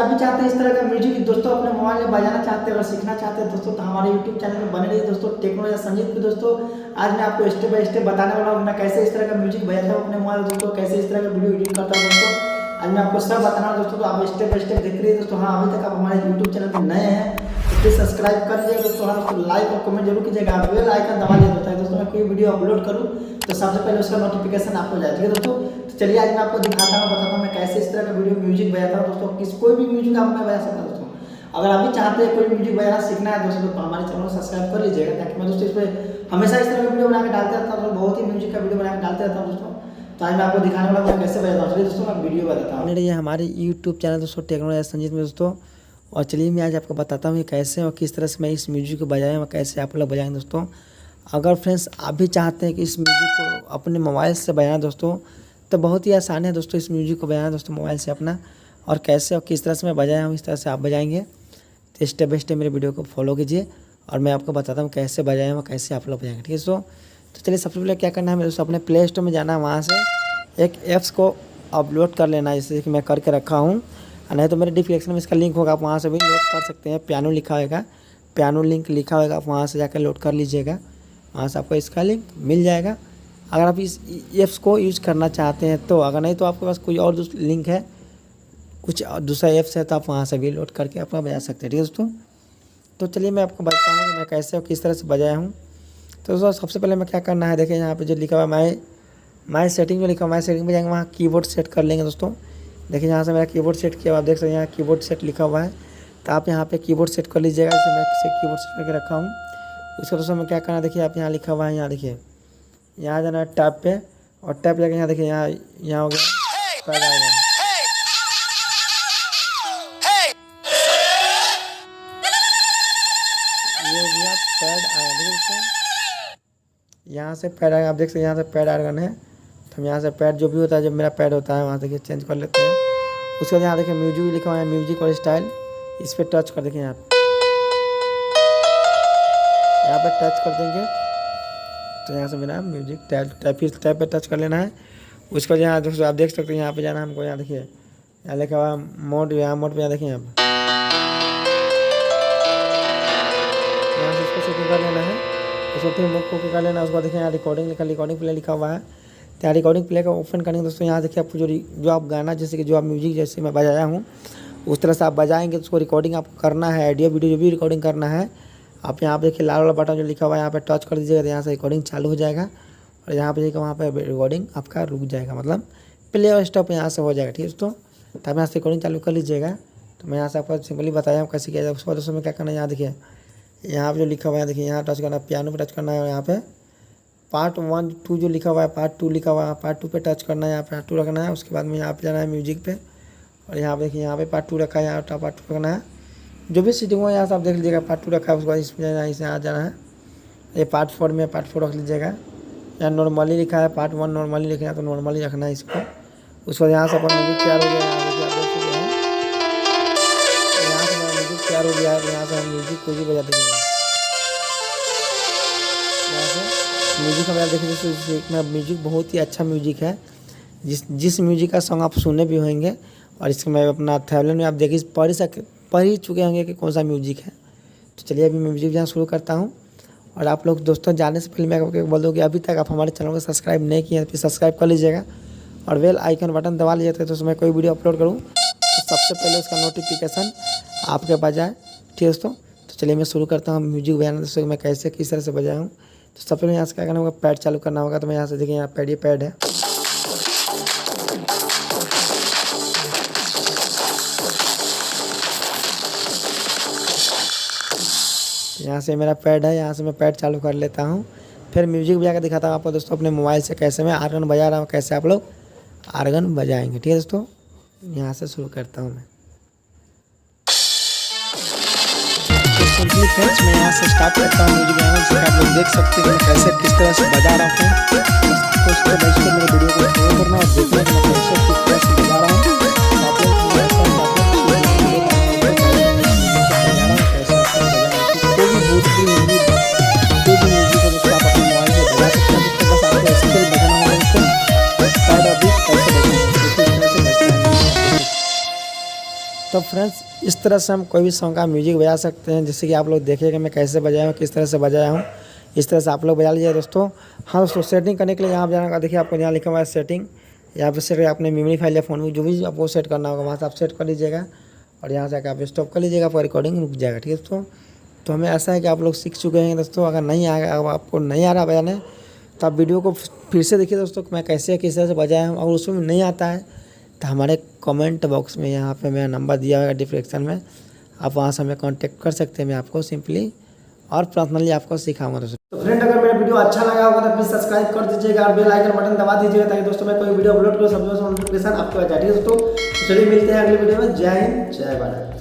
आप भी चाहते हैं इस तरह का म्यूजिक दोस्तों अपने मोबाइल में बजाना चाहते हैं और सीखना चाहते हैं दोस्तों, तो हमारे यूट्यूब चैनल में बने रहिए दोस्तों टेक्नोलॉजी संजीत पे। दोस्तों आज मैं आपको स्टेप बाय स्टेप बताने वाला हूँ मैं कैसे इस तरह का म्यूजिक बजाता हूँ अपने मोबाइल दोस्तों, कैसे इस तरह का वीडियो एडिट करता हूँ दोस्तों। आज मैं आपको सब बताना हूँ दोस्तों, तो आप स्टेप बाय स्टेप देख रहिए दोस्तों। हाँ, अभी तक आप हमारे यूट्यूब चैनल पर नए हैं तो प्लीज सब्सक्राइब कर लीजिएगा दोस्तों। हाँ दोस्तों, लाइक और कमेंट जरूर कीजिएगा, बेल आइकन दबा दिया होता है दोस्तों। मैं कोई वीडियो अपलोड करूँ तो सबसे पहले उसका नोटिफिकेशन आपको जाए, ठीक है दोस्तों। तो चलिए आज मैं आपको दिखाता हूँ, बताता हूँ मैं कैसे इस तरह का वीडियो म्यूजिक बजाता हूँ दोस्तों। कोई भी म्यूजिक आप मैं बजा सकता हूँ दोस्तों। अगर आप भी चाहते हैं कोई म्यूजिक बजाना सीखना है दोस्तों तो हमारे चैनल को सब्सक्राइब कर लीजिएगा, ताकि मैं दोस्तों इस पर हमेशा इस तरह का वीडियो बना के डालते रहता हूँ, बहुत ही म्यूजिक का वीडियो बना के डालते रहता हूँ दोस्तों। तो आज मैं आपको दिखाने वाला हूँ कैसे बजाता हूँ। चलिए दोस्तों मैं वीडियो बताता हूँ। ये हमारे यूट्यूब चैनल दोस्तों टेक्नोलॉजी संजीत में दोस्तों, और चलिए मैं आज आपको बताता हूँ कि कैसे और किस तरह से मैं इस म्यूजिक को बजाएँ और कैसे आप लोग बजाएंगे दोस्तों। अगर फ्रेंड्स आप भी चाहते हैं कि इस म्यूजिक को अपने मोबाइल से बजाना दोस्तों, तो बहुत ही आसान है दोस्तों इस म्यूजिक को बजाना दोस्तों मोबाइल से अपना। और कैसे और किस तरह से मैं बजाया हूँ इस तरह से आप बजाएंगे, तो स्टेप बाय स्टेप मेरे वीडियो को फॉलो कीजिए और मैं आपको बताता हूँ कैसे बजाएँ और कैसे आप लोग बजाएंगे, ठीक है दोस्तों। तो चलिए सबसे पहले क्या करना है मेरे दोस्तों, अपने प्ले स्टोर में जाना है, वहाँ से एक ऐप्स को अपलोड कर लेना है, जैसे कि मैं करके रखा हूँ। नहीं तो मेरे डिस्क्रिप्शन में इसका लिंक होगा, आप वहाँ से भी लोड कर सकते हैं। पियानो लिखा होगा, पियानो लिंक लिखा होगा, आप वहाँ से जाकर लोड कर लीजिएगा, वहाँ से आपको इसका लिंक मिल जाएगा। अगर आप इस ऐप्स को यूज़ करना चाहते हैं तो, अगर नहीं तो आपके पास कोई और लिंक है, कुछ दूसरा ऐप्स है तो आप वहाँ से भी लोड करके अपना बजा सकते हैं, ठीक है दोस्तों। तो चलिए मैं आपको बताता हूँ कि मैं कैसे और किस तरह से बजाया हूँ। तो दोस्तों सबसे पहले मैं क्या करना है, देखिए यहाँ पे जो लिखा हुआ है माई सेटिंग में लिखा हुआ है, माई सेटिंग में जाएंगे, वहाँ कीबोर्ड सेट कर लेंगे दोस्तों। देखिए यहाँ से मेरा कीबोर्ड सेट किया हुआ, आप देख सकते हैं यहाँ कीबोर्ड सेट लिखा हुआ है, तो आप यहाँ पे कीबोर्ड सेट कर लीजिएगा। जैसे मैं कीबोर्ड सेट करके रखा हूँ, उसका दोस्तों में क्या करना है, देखिए आप यहाँ लिखा हुआ है, यहाँ देखिए यहाँ जाना है टैब पे, और टैब जाके यहाँ देखिए यहाँ हो गया पैड आएगा, ये हो गया पैड आएगा, देखिए दोस्तों यहाँ से पैड आएगा, आप देख सकते हैं यहाँ से पैड आएगा है। तो हम यहाँ से पैड जो भी होता है, जब मेरा पैड होता है वहाँ से चेंज कर लेते हैं। उसके बाद यहाँ देखिए म्यूजिक लिखा हुआ है, म्यूजिक और स्टाइल, इस पर टच कर देंगे, यहाँ पे टच कर देंगे तो यहाँ से मेरा म्यूजिक टैब पे टच कर लेना है। उसके बाद यहाँ दोस्तों आप देख सकते हैं यहाँ पे जाना है हमको, यहाँ देखिए यहाँ लिखा हुआ मोड, यहाँ मोड पे यहाँ देखिए यहाँ से इसको सेटिंग कर लेना है, इसको फिर मोड को कर लेना है। उसके बाद देखिए यहाँ रिकॉर्डिंग प्ले लिखा हुआ है, तो यहाँ रिकॉर्डिंग प्ले का ओपन करेंगे दोस्तों। यहाँ देखिए आपको जो आप गाना, जैसे कि जो आप म्यूजिक जैसे मैं बजाया हूँ उस तरह से आप बजाएंगे, तो उसको रिकॉर्डिंग आपको करना है, ऑडियो वीडियो जो भी रिकॉर्डिंग करना है। आप यहाँ पे देखिए लाल वाला बटन जो लिखा हुआ है, यहाँ पे टच कर दीजिएगा, तो यहाँ से रिकॉर्डिंग चालू हो जाएगा, और यहाँ पे देखिए वहाँ पे रिकॉर्डिंग आपका रुक जाएगा, मतलब प्ले और स्टॉप यहाँ से हो जाएगा, ठीक है दोस्तों। तो आप यहाँ से रिकॉर्डिंग चालू कर लीजिएगा। तो मैं यहाँ से आपको सिंपली बताया हूँ कैसे किया जाए। उसके बाद दोस्तों में क्या करना है, यहाँ देखिए यहाँ पे जो लिखा हुआ है, देखिए यहाँ टच करना है, पियानो पे टच करना है, यहाँ पे पार्ट 1 2 जो लिखा हुआ है, पार्ट 2 लिखा हुआ है, पार्ट 2 पे टच करना है, यहाँ पे पार्ट 2 रखना है। उसके बाद में यहाँ पे जाना है म्यूजिक पे, और यहाँ पे देखिए यहाँ पे पार्ट 2 रखा है, यहाँ पार्ट 2 रखना है। जो भी सेटिंग हो यहाँ से आप देख लीजिएगा, पार्ट 2 रखा है। उसके बाद इसमें जाना है, इसे यहाँ जाना है, ये पार्ट 4 में पार्ट 4 रख लीजिएगा। यहाँ नॉर्मली लिखा है, पार्ट 1 नॉर्मली लिखना है तो नॉर्मली रखना है इसको। उसके बाद यहाँ से अपन म्यूजिक तैयार हो गया, यहाँ से आप देख सकते हैं यहाँ से मेरा म्यूजिक तैयार हो गया है। यहाँ से हम म्यूजिक को भी बजा देंगे, यहाँ से म्यूजिक हमारा देखिए दोस्तों, मेरा म्यूजिक बहुत ही अच्छा म्यूजिक है। जिस म्यूजिक का सॉन्ग आप सुने भी होंगे, और इसके मैं अपना थैबलेट में आप देखिए पढ़ ही चुके होंगे कि कौन सा म्यूजिक है। तो चलिए अभी मैं म्यूजिक जाना शुरू करता हूँ। और आप लोग दोस्तों जाने से पहले मैं आपको बोल दूँ कि अभी तक आप हमारे चैनल को सब्सक्राइब नहीं किए हैं तो सब्सक्राइब कर लीजिएगा, और बेल आइकन बटन दबा लीजिएगा, तो मैं कोई वीडियो अपलोड करूँ तो सबसे पहले उसका नोटिफिकेशन आपके पास जाए, ठीक है दोस्तों। तो चलिए मैं शुरू करता हूँ म्यूजिक बजाना दोस्तों, मैं कैसे किस तरह से बजाया हूँ। तो सबसे पहले यहाँ से क्या करना होगा, पैड चालू करना होगा। तो मैं यहाँ से देखिए यहाँ पैड, ये पैड है, यहाँ से मेरा पैड है, यहाँ से मैं पैड चालू कर लेता हूँ। फिर म्यूजिक बजा कर दिखाता हूँ आपको दोस्तों अपने मोबाइल से कैसे मैं आर्गन बजा रहा हूँ, कैसे आप लोग आर्गन बजाएंगे, ठीक है दोस्तों। यहाँ से शुरू करता हूँ मैं। सिंपली फ्रेंड्स मैं यहाँ से स्टार्ट करता हूँ म्यूजिक बजाना, जिससे आप लोग देख सकते हैं मैं कैसे किस तरह से बजा रहा हूँ। तो उसके बाद मेरे वीडियो को फॉलो करना और देखना कि मैं कैसे किस तरह से बजा रहा हूँ। तो फ्रेंड्स इस तरह से हम कोई भी सॉन्ग का म्यूजिक बजा सकते हैं, जैसे कि आप लोग देखिएगा मैं कैसे बजाया हूँ, किस तरह से बजाया हूँ, इस तरह से आप लोग बजा लीजिए दोस्तों। हाँ दोस्तों, सेटिंग करने के लिए यहाँ जाना, देखिए आपको यहाँ लिखा हुआ है सेटिंग, यहाँ पे सेट अपने मेमोरी फाइल या फोन में जो भी आपको सेट करना होगा वहाँ से आप सेट कर लीजिएगा और यहाँ से आप स्टॉप कर लीजिएगा, आपका रिकॉर्डिंग रुक जाएगा। ठीक है दोस्तों, तो हमें ऐसा है कि आप लोग सीख चुके हैं दोस्तों। अगर नहीं आएगा, अगर आपको नहीं आ रहा बजाने, तो आप वीडियो को फिर से देखिए दोस्तों, मैं कैसे किस तरह से बजाया हूँ। अगर उसमें नहीं आता है तो हमारे कमेंट बॉक्स में यहाँ पे मेरा नंबर दिया हुआ है डिस्क्रिप्शन में, आप वहाँ से हमें कांटेक्ट कर सकते हैं। मैं आपको सिंपली और पर्सनली आपको सिखाऊंगा दोस्तों। तो फ्रेंड, अगर मेरा वीडियो अच्छा लगा होगा तो प्लीज सब्सक्राइब कर दीजिएगा और बेल आइकन बटन दबा दीजिएगा, ताकि दोस्तों मैं कोई वीडियो अपलोड करूँ सबसे पहले नोटिफिकेशन आपको आ जाए। ठीक है दोस्तों, चलिए मिलते हैं अगले वीडियो में। जय हिंद, जय भारत।